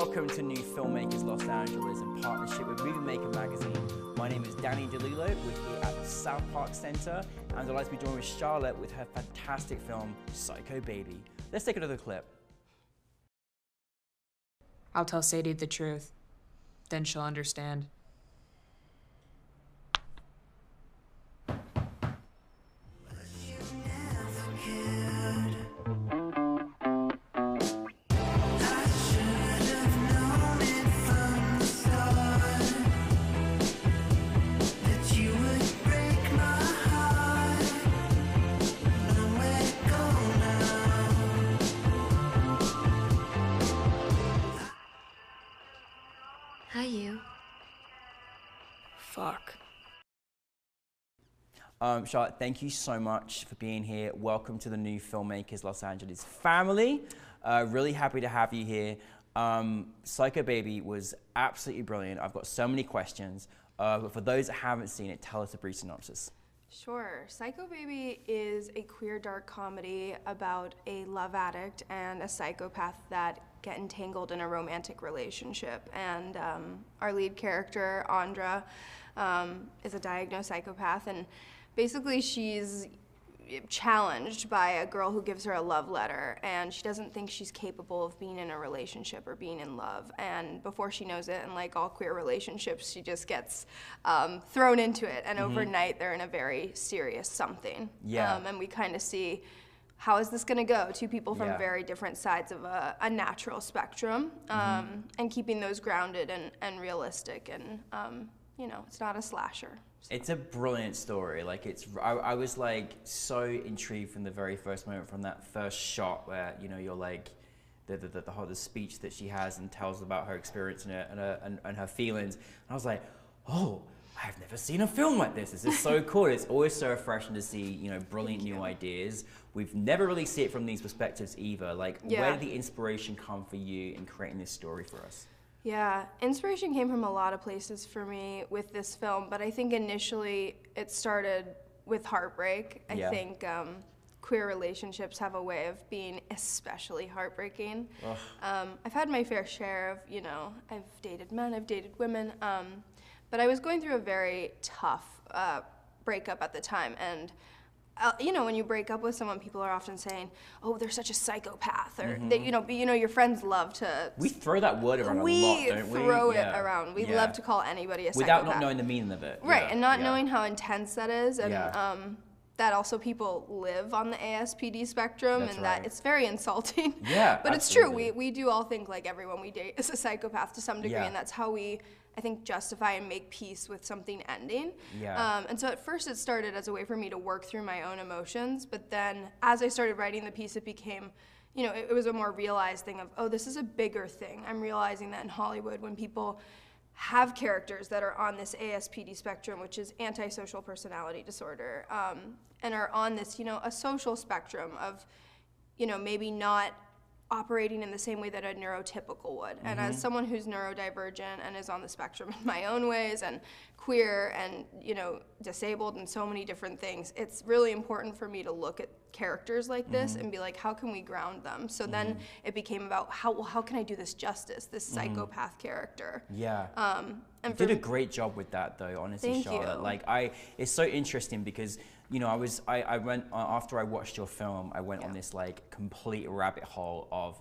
Welcome to New Filmmakers Los Angeles in partnership with MovieMaker Magazine. My name is Danny DeLillo. We're here at the South Park Center, and I'm delighted to be joined with Charlotte with her fantastic film, Psycho Baby. Let's take another clip. I'll tell Sadie the truth. Then she'll understand. Hi, you. Fuck. Charlotte, thank you so much for being here. Welcome to the New Filmmakers Los Angeles family. Really happy to have you here. Psycho Baby was absolutely brilliant. I've got so many questions, but for those that haven't seen it, tell us a brief synopsis. Sure. Psycho Baby is a queer dark comedy about a love addict and a psychopath that get entangled in a romantic relationship. And our lead character, Andra, is a diagnosed psychopath, and basically she's challenged by a girl who gives her a love letter, and she doesn't think she's capable of being in a relationship or being in love. And before she knows it, and like all queer relationships, she just gets thrown into it, and overnight they're in a very serious something. Yeah. And we kind of see, how is this going to go? Two people from very different sides of a natural spectrum, and keeping those grounded and realistic, and you know, it's not a slasher. So. It's a brilliant story. Like I was like so intrigued from the very first moment, from that first shot where, you know, you're like the whole speech that she has and tells about her experience and her feelings. And I was like, oh, I've never seen a film like this. This is so cool. It's always so refreshing to see, you know, brilliant new ideas. We've never really seen it from these perspectives either. Like, where did the inspiration come for you in creating this story for us? Yeah, inspiration came from a lot of places for me with this film, but I think initially it started with heartbreak. I think queer relationships have a way of being especially heartbreaking. I've had my fair share of, you know, I've dated men, I've dated women, but I was going through a very tough breakup at the time, and you know, when you break up with someone, people are often saying, "Oh, they're such a psychopath," or they, you know, your friends love to. We throw that word around a lot, don't we? We throw it around. We love to call anybody a psychopath. Without not knowing the meaning of it. Right, and not knowing how intense that is, and that also people live on the ASPD spectrum, and that it's very insulting. Yeah, but absolutely. It's true. We do all think like everyone we date is a psychopath to some degree, and that's how we, I think, justify and make peace with something ending. And so at first it started as a way for me to work through my own emotions, but then as I started writing the piece, it became, you know, it was a more realized thing of, oh, this is a bigger thing. I'm realizing that in Hollywood, when people have characters that are on this ASPD spectrum, which is antisocial personality disorder, and are on this, you know, a social spectrum of, you know, maybe not operating in the same way that a neurotypical would. And as someone who's neurodivergent and is on the spectrum in my own ways, and queer and, you know, disabled and so many different things, it's really important for me to look at characters like this and be like, how can we ground them? So then it became about how can I do this justice, this psychopath character? And you did a great job with that, though, honestly, Charlotte. You. Like, it's so interesting because, you know, I went, after I watched your film, I went on this like complete rabbit hole of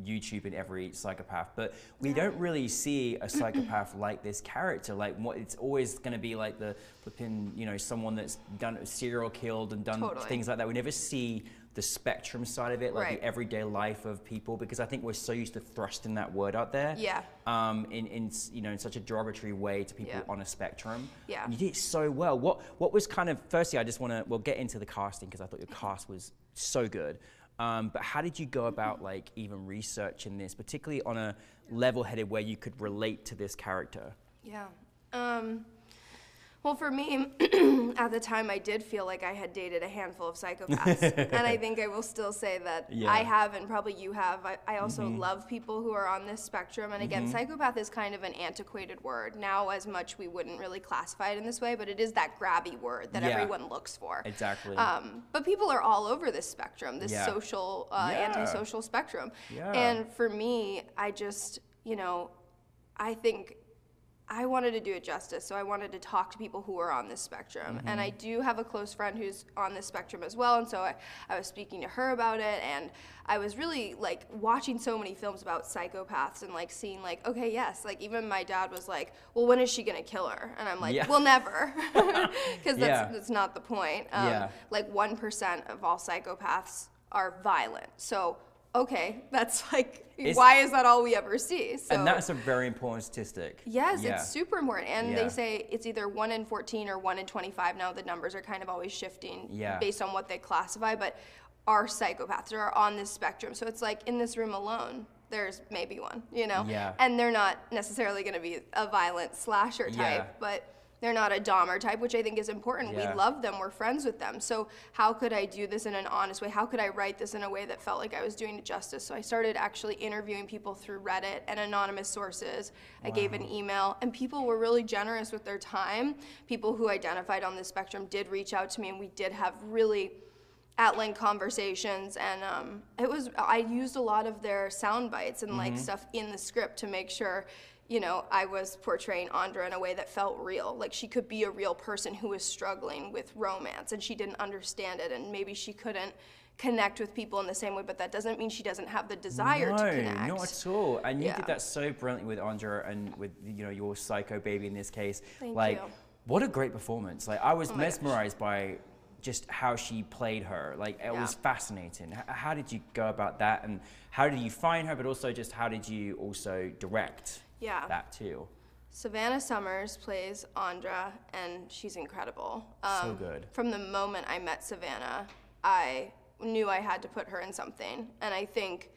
YouTube and every psychopath, but we don't really see a psychopath like this character. Like, what it's always going to be like the flipping, you know, someone that's done serial killed and done things like that. We never see the spectrum side of it, like the everyday life of people, because I think we're so used to thrusting that word out there, in you know, in such a derogatory way to people on a spectrum. And you did it so well. What was kind of, firstly, I just want to, we'll get into the casting because I thought your cast was so good. But how did you go about like even researching this, particularly on a level-headed where you could relate to this character? Well, for me, at the time, I did feel like I had dated a handful of psychopaths. And I think I will still say that I have, and probably you have. I also love people who are on this spectrum. And again, psychopath is kind of an antiquated word. Now, as much, we wouldn't really classify it in this way, but it is that grabby word that everyone looks for. Exactly. But people are all over this spectrum, this social, antisocial spectrum. And for me, you know, I think I wanted to do it justice, so I wanted to talk to people who are on this spectrum. And I do have a close friend who's on this spectrum as well, and so I was speaking to her about it, and I was really like watching so many films about psychopaths and like seeing like, okay, yes, like even my dad was like, well, when is she gonna kill her? And I'm like, well, never, because that's not the point. Like 1% of all psychopaths are violent, so okay, that's like, why is that all we ever see? So, and that's a very important statistic. Yes, it's super important. And they say it's either 1 in 14 or 1 in 25. Now the numbers are kind of always shifting based on what they classify, but are psychopaths or are on this spectrum. So it's like in this room alone, there's maybe one, you know? And they're not necessarily going to be a violent slasher type, but they're not a Dahmer type, which I think is important. We love them. We're friends with them. So how could I do this in an honest way? How could I write this in a way that felt like I was doing it justice? So I started actually interviewing people through Reddit and anonymous sources. I gave an email, and people were really generous with their time. People who identified on this spectrum did reach out to me, and we did have really at-length conversations, and I used a lot of their sound bites and like stuff in the script to make sure, you know, I was portraying Andra in a way that felt real. Like she could be a real person who was struggling with romance and she didn't understand it, and maybe she couldn't connect with people in the same way, but that doesn't mean she doesn't have the desire to connect. No, not at all. And you did that so brilliantly with Andra and with, you know, your psycho baby in this case. Thank like, you. What a great performance. Like I was mesmerized by just how she played her. Like it was fascinating. How did you go about that, and how did you find her, but also just how did you also direct that too? Savannah Summers plays Andra, and she's incredible. So good. From the moment I met Savannah, I knew I had to put her in something. And I think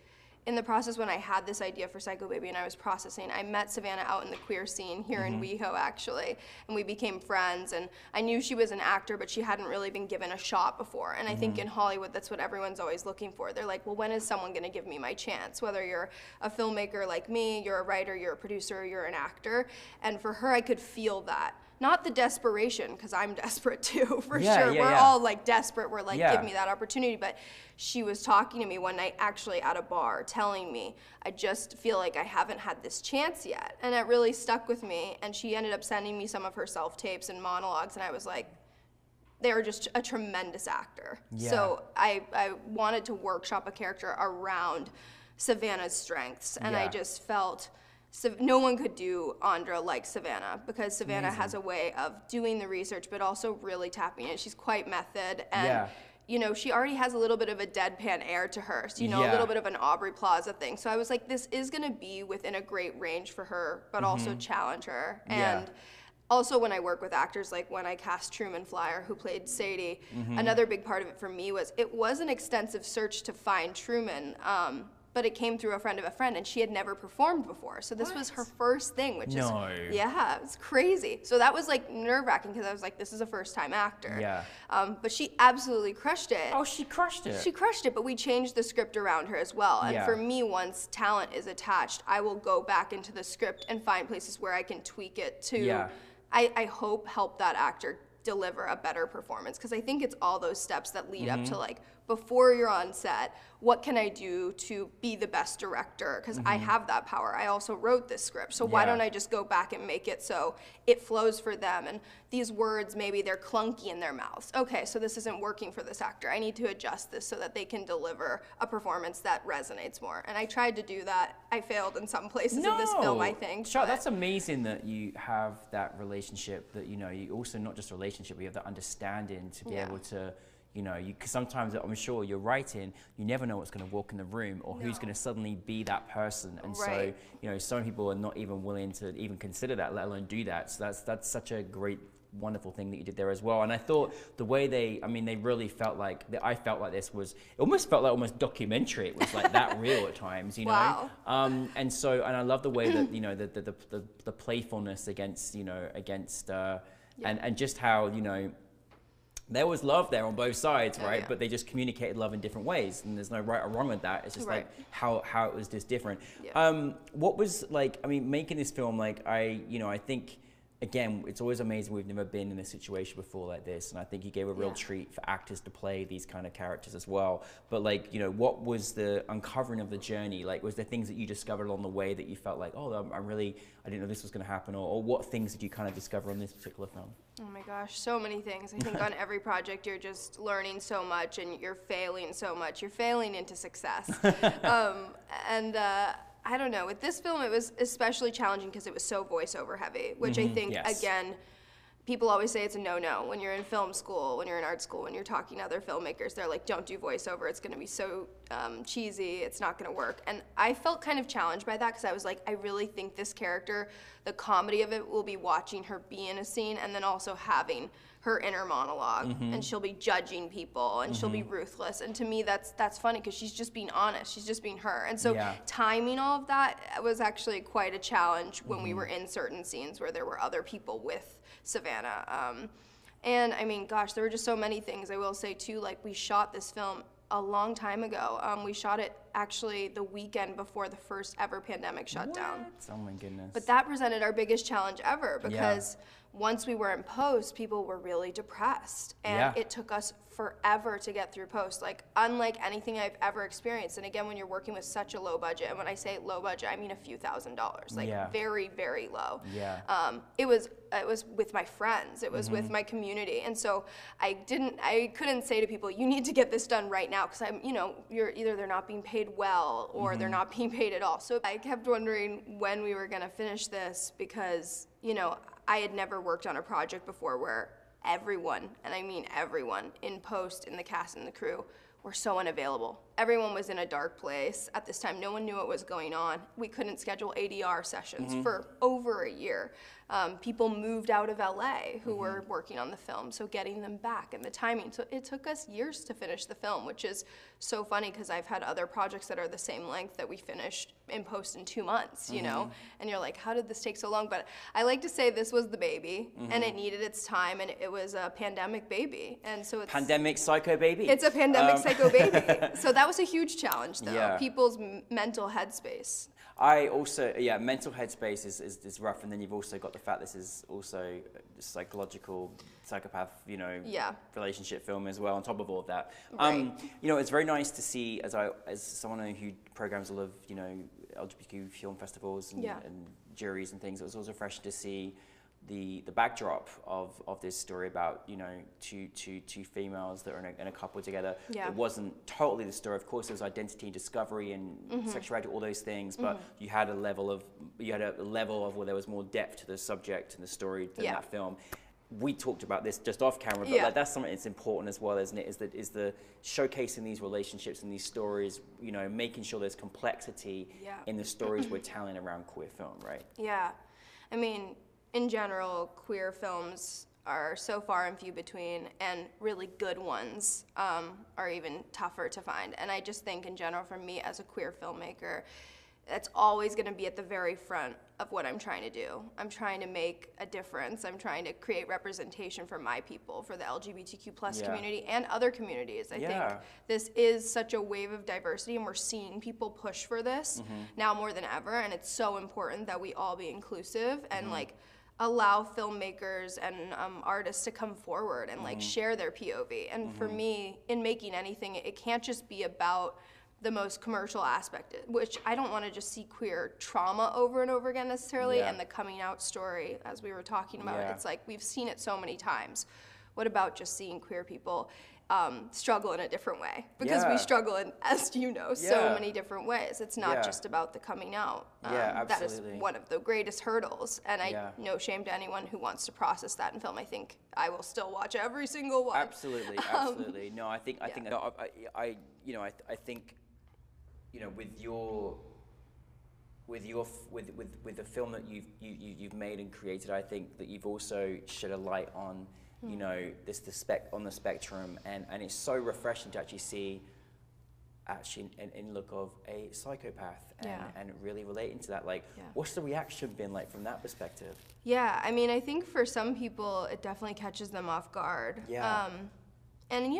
in the process when I had this idea for Psycho Baby and I was processing, I met Savannah out in the queer scene here in WeHo actually, and we became friends, and I knew she was an actor, but she hadn't really been given a shot before. And I think in Hollywood, that's what everyone's always looking for. They're like, well, when is someone gonna give me my chance? Whether you're a filmmaker like me, you're a writer, you're a producer, you're an actor. And for her, I could feel that. Not the desperation, because I'm desperate too, for sure. We're all like desperate. We're like, give me that opportunity. But she was talking to me one night, actually at a bar, telling me, I just feel like I haven't had this chance yet. And it really stuck with me. And she ended up sending me some of her self-tapes and monologues. And I was like, they're just a tremendous actor. So I wanted to workshop a character around Savannah's strengths. And I just felt, no one could do Andra like Savannah, because Savannah has a way of doing the research, but also really tapping in. She's quite method, and you know, she already has a little bit of a deadpan air to her, so, you know, a little bit of an Aubrey Plaza thing. So I was like, this is gonna be within a great range for her, but also challenge her. And also when I work with actors, like when I cast Truman Flyer, who played Sadie, another big part of it for me was, it was an extensive search to find Truman, but it came through a friend of a friend, and she had never performed before. So this was her first thing, which is, it's crazy. So that was like nerve-wracking, because I was like, this is a first-time actor. But she absolutely crushed it. Oh, she crushed it. She crushed it, but we changed the script around her as well. And for me, once talent is attached, I will go back into the script and find places where I can tweak it to, I hope, help that actor deliver a better performance, because I think it's all those steps that lead up to, like, before you're on set, what can I do to be the best director? Because I have that power. I also wrote this script, so why don't I just go back and make it so it flows for them? And these words, maybe they're clunky in their mouths. Okay, so this isn't working for this actor. I need to adjust this so that they can deliver a performance that resonates more. And I tried to do that. I failed in some places of this film, I think. Sure, that's amazing that you have that relationship, that, you know, you also, not just a relationship, you have that understanding to be able to, you know, because sometimes I'm sure you're writing, you never know what's going to walk in the room or who's going to suddenly be that person. And so, you know, some people are not even willing to even consider that, let alone do that. So that's such a great, wonderful thing that you did there as well. And I thought the way they really felt like, I felt like this was, it almost felt like almost documentary. It was like that real at times, you know? And so, and I love the way that, you know, the playfulness against, you know, and just how, you know, there was love there on both sides, right? But they just communicated love in different ways, and there's no right or wrong with that. It's just like how it was just different. What was like, I mean, making this film, like I think again, it's always amazing. We've never been in a situation before like this, and I think you gave a real treat for actors to play these kind of characters as well. But like, you know, what was the uncovering of the journey? Like, was there things that you discovered along the way that you felt like, oh, I didn't know this was going to happen, or what things did you kind of discover on this particular film? Oh my gosh, so many things. I think on every project you're just learning so much and you're failing so much. You're failing into success. I don't know, with this film it was especially challenging because it was so voiceover heavy, which I think, again, people always say it's a no-no. When you're in film school, when you're in art school, when you're talking to other filmmakers, they're like, don't do voiceover, it's gonna be so cheesy, it's not gonna work. And I felt kind of challenged by that because I was like, I really think this character, the comedy of it will be watching her be in a scene and then also having her inner monologue, and she'll be judging people, and she'll be ruthless. And to me, that's funny because she's just being honest. She's just being her. And so timing all of that was actually quite a challenge when we were in certain scenes where there were other people with Savannah. And I mean, gosh, there were just so many things. I will say too, like we shot this film a long time ago. We shot it actually the weekend before the first ever pandemic shut down. Oh my goodness. But that presented our biggest challenge ever because once we were in post, people were really depressed. And it took us forever to get through post, like unlike anything I've ever experienced. And again, when you're working with such a low budget, and when I say low budget, I mean a few $1,000s, like very, very low. It was with my friends, it was with my community. And so I couldn't say to people, you need to get this done right now, because they're not being paid well or they're not being paid at all. So I kept wondering when we were gonna finish this because, I had never worked on a project before where everyone, and I mean everyone, in post, in the cast and the crew, were so unavailable. Everyone was in a dark place at this time. No one knew what was going on. We couldn't schedule ADR sessions for over a year. People moved out of LA who were working on the film, so getting them back and the timing. So it took us years to finish the film, which is so funny because I've had other projects that are the same length that we finished in post in 2 months, you know? And you're like, how did this take so long? But I like to say this was the baby, and it needed its time, and it was a pandemic baby. And so it's... Pandemic psycho baby? It's a pandemic psycho baby. So that was a huge challenge, though, people's mental headspace. I also, mental headspace is rough, and then you've also got the fact this is also a psychological psychopath, relationship film as well, on top of all of that. Right. It's very nice to see, as someone who programs a lot of, LGBTQ film festivals and juries and things, it was also fresh to see the backdrop of this story about two females that are in a couple together. It wasn't totally the story. Of course, there was identity discovery and sexuality, all those things, but you had a level of where there was more depth to the subject and the story than that film. We talked about this just off camera, but that's something that's important as well, isn't it? Is the showcasing these relationships and these stories, making sure there's complexity in the stories we're telling around queer film, right? Yeah, I mean, in general, queer films are so far and few between, and really good ones are even tougher to find. And I just think, in general, for me as a queer filmmaker, that's always going to be at the very front of what I'm trying to do. I'm trying to make a difference. I'm trying to create representation for my people, for the LGBTQ+ community and other communities. I think this is such a wave of diversity, and we're seeing people push for this now more than ever, and it's so important that we all be inclusive and allow filmmakers and artists to come forward and share their POV. And for me, in making anything, it can't just be about the most commercial aspect, which I don't want to just see queer trauma over and over again necessarily, and the coming out story, as we were talking about, it's like we've seen it so many times. What about just seeing queer people struggle in a different way? Because we struggle in, as you know, so many different ways. It's not just about the coming out. That is one of the greatest hurdles, and I no shame to anyone who wants to process that in film. I think I will still watch every single one. Absolutely. No, I think with the film that you've made and created, I think that you've also shed a light on on the spectrum, and it's so refreshing to actually see in look of a psychopath and really relating to that. What's the reaction been like from that perspective? Yeah, I mean, I think for some people it definitely catches them off guard. And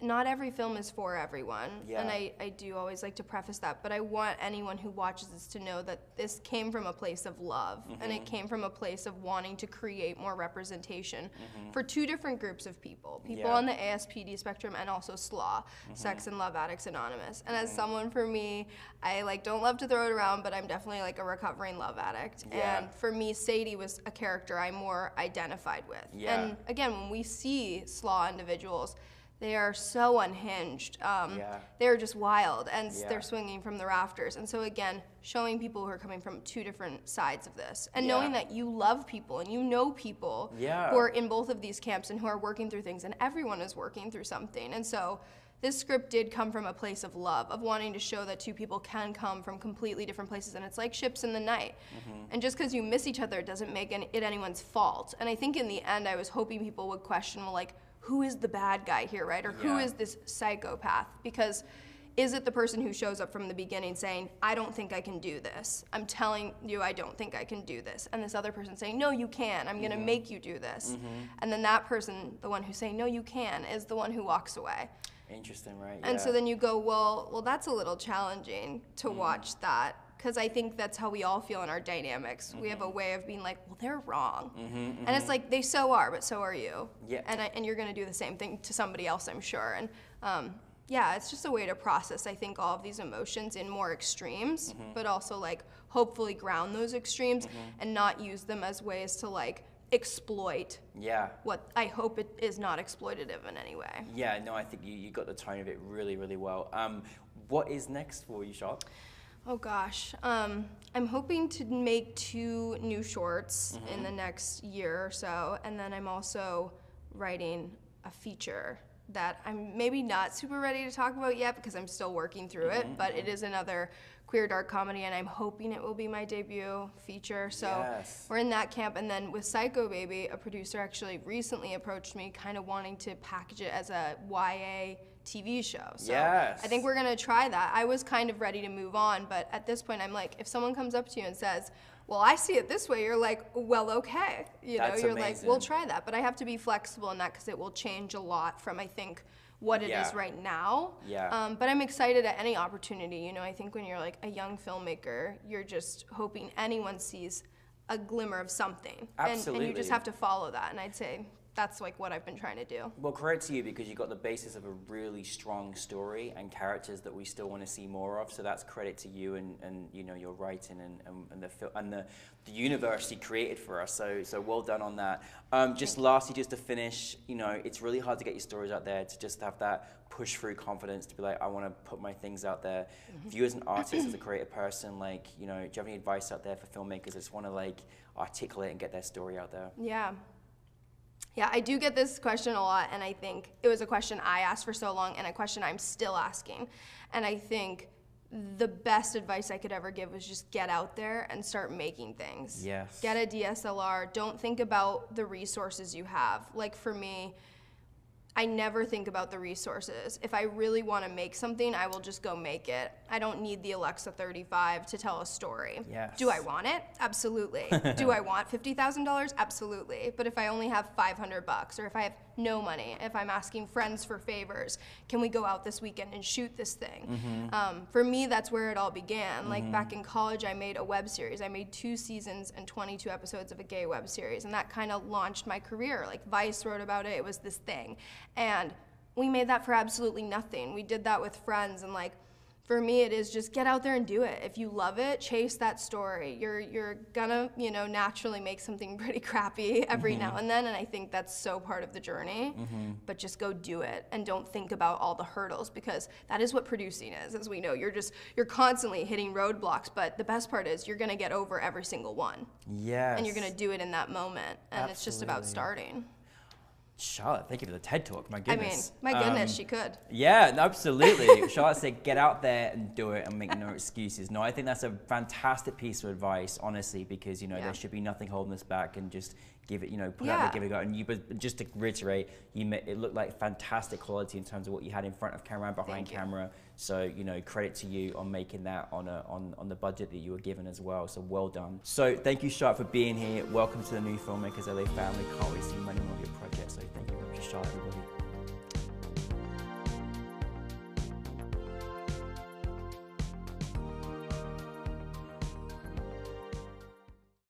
not every film is for everyone. Yeah. And I do always like to preface that, but I want anyone who watches this to know that this came from a place of love, and it came from a place of wanting to create more representation for two different groups of people. People on the ASPD spectrum and also SLAW, Sex and Love Addicts Anonymous. And as someone, for me, I like don't love to throw it around, but I'm definitely like a recovering love addict. And for me, Sadie was a character I more identified with. And again, when we see SLAW individuals, they are so unhinged. They're just wild, and they're swinging from the rafters. And so again, showing people who are coming from two different sides of this, and knowing that you love people and you know people who are in both of these camps and who are working through things, and everyone is working through something. And so this script did come from a place of love, of wanting to show that two people can come from completely different places, and it's like ships in the night. And just because you miss each other doesn't make it anyone's fault. And I think in the end, I was hoping people would question, well, like, who is the bad guy here, right? Or who is this psychopath? Because is it the person who shows up from the beginning saying, I don't think I can do this. I'm telling you I don't think I can do this. And this other person saying, no, you can. I'm going to make you do this. And then that person, the one who's saying, no, you can, is the one who walks away. Interesting, right? And so then you go, well, that's a little challenging to watch that. Because I think that's how we all feel in our dynamics. We have a way of being like, well, they're wrong. And it's like, they so are, but so are you. And you're going to do the same thing to somebody else, I'm sure. And yeah, it's just a way to process, I think, all of these emotions in more extremes, but also like hopefully ground those extremes and not use them as ways to like exploit what I hope it is not exploitative in any way. Yeah, no, I think you got the tone of it really, really well. What is next for you, Charlotte? Oh gosh, I'm hoping to make 2 new shorts in the next year or so, and then I'm also writing a feature that I'm maybe not super ready to talk about yet because I'm still working through it, but it is another queer dark comedy, and I'm hoping it will be my debut feature. So we're in that camp. And then with Psycho Baby, a producer actually recently approached me kind of wanting to package it as a YA TV show. So I think we're gonna try that. I was kind of ready to move on, but at this point I'm like, if someone comes up to you and says, well, I see it this way, you're like, well, okay. You know, you're like, we'll try that. But I have to be flexible in that because it will change a lot from, I think, what it is right now. But I'm excited at any opportunity. You know, I think when you're like a young filmmaker, you're just hoping anyone sees a glimmer of something. And you just have to follow that. And I'd say that's like what I've been trying to do. Well, credit to you because you got the basis of a really strong story and characters that we still want to see more of. So that's credit to you and you know, your writing and the universe you created for us. So well done on that. Just lastly, just to finish, you know, it's really hard to get your stories out there, to just have that push through confidence to be like, I want to put my things out there. For you as an artist, as a creative person, like, you know, do you have any advice out there for filmmakers that just want to like articulate and get their story out there? Yeah, I do get this question a lot, and I think it was a question I asked for so long and a question I'm still asking. And I think the best advice I could ever give was just get out there and start making things. Get a DSLR. Don't think about the resources you have. Like for me, I never think about the resources. If I really want to make something, I will just go make it. I don't need the Alexa 35 to tell a story. Do I want it? Absolutely. Do I want $50,000? Absolutely. But if I only have $500, or if I have no money, if I'm asking friends for favors, can we go out this weekend and shoot this thing? For me, that's where it all began. Like back in college, I made a web series. I made 2 seasons and 22 episodes of a gay web series, and that kind of launched my career. Like Vice wrote about it. It was this thing. And we made that for absolutely nothing. We did that with friends, and like, for me, it is just get out there and do it. If you love it, chase that story. You're gonna, you know, naturally make something pretty crappy every now and then, and I think that's so part of the journey. But just go do it, and don't think about all the hurdles, because that is what producing is, as we know. You're constantly hitting roadblocks, but the best part is you're gonna get over every single one. And you're gonna do it in that moment, and it's just about starting. Charlotte, thank you for the TED Talk. My goodness. I mean, my goodness, she could. Yeah, absolutely. Charlotte said, get out there and do it and make no excuses. No, I think that's a fantastic piece of advice, honestly, because, you know, there should be nothing holding us back, and just give it, you know, put out there, give it a go. And but just to reiterate, it looked like fantastic quality in terms of what you had in front of camera and behind camera. So, you know, credit to you on making that on the budget that you were given as well. So well done. So thank you, Charlotte, for being here. Welcome to the New Filmmakers LA family. Can't wait to see many more of your projects. So thank you very much, Charlotte.